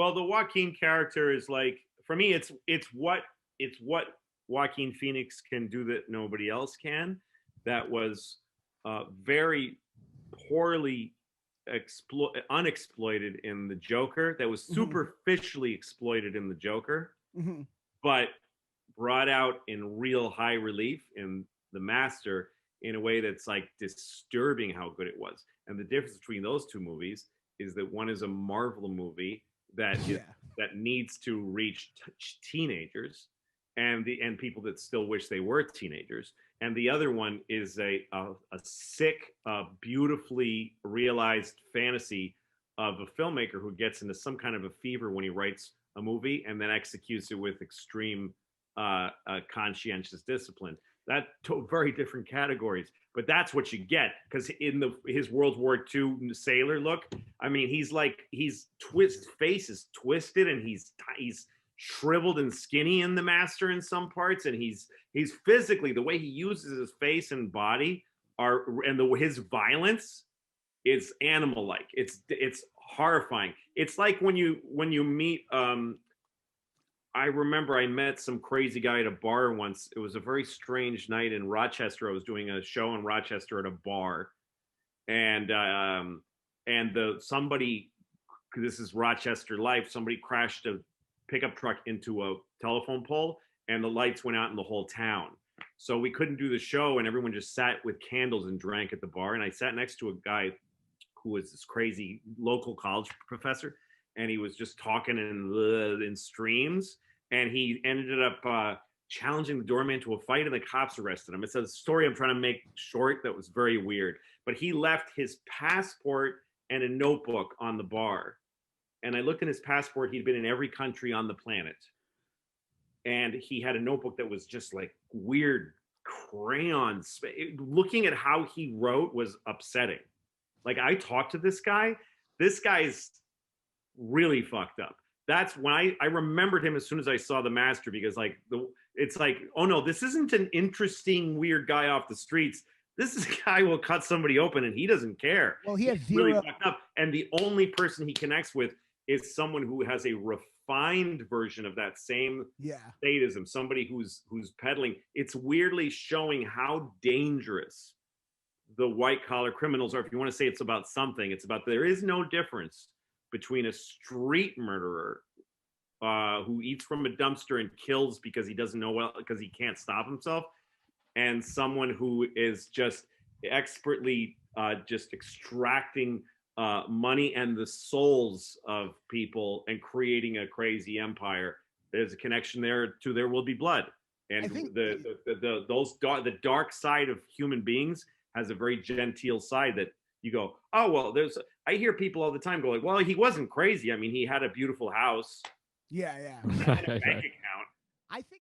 Well, the Joaquin character is like, for me, it's what Joaquin Phoenix can do that nobody else can. That was very poorly unexploited in the Joker. That was Hmm. superficially exploited in the Joker, Hmm. but brought out in real high relief in the Master in a way that's like disturbing how good it was. And the difference between those two movies is that one is a Marvel movie Yeah. that needs to reach teenagers and people that still wish they were teenagers, and the other one is a sick, beautifully realized fantasy of a filmmaker who gets into some kind of a fever when he writes a movie and then executes it with extreme conscientious discipline. That two very different categories, but that's what you get because in his World War II sailor look, I mean, his face is twisted and he's shriveled and skinny in the Master in some parts, and he's physically, the way he uses his face and body his violence is animal like. It's horrifying. It's like when you meet I remember I met some crazy guy at a bar once. It was a very strange night in Rochester. I was doing a show in Rochester at a bar, and the somebody, this is Rochester life. Somebody crashed a pickup truck into a telephone pole, and the lights went out in the whole town. So we couldn't do the show, and everyone just sat with candles and drank at the bar. And I sat next to a guy who was this crazy local college professor, and he was just talking in streams, and he ended up challenging the doorman to a fight, and the cops arrested him. It's a story I'm trying to make short that was very weird, but he left his passport and a notebook on the bar. And I looked in his passport; he'd been in every country on the planet, and he had a notebook that was just like weird crayons. Looking at how he wrote was upsetting. Like, I talked to this guy. This guy's really fucked up. That's when I remembered him as soon as I saw the Master, because like it's like, oh no, this isn't an interesting weird guy off the streets. This is a guy who will cut somebody open and he doesn't care. Well, he He's has really zero. fucked up, and the only person he connects with is someone who has a refined version of that same Yeah. sadism. Somebody who's peddling. It's weirdly showing how dangerous the white collar criminals are. If you want to say it's about something, it's about, there is no difference between a street murderer who eats from a dumpster and kills because he doesn't know, well, because he can't stop himself, and someone who is just expertly just extracting money and the souls of people and creating a crazy empire. There's a connection there to There Will Be Blood, I and think. the dark side of human beings has a very genteel side that you go, oh well. I hear people all the time go like, well, he wasn't crazy. I mean, he had a beautiful house Yeah, yeah. and a Right, bank right. account. I think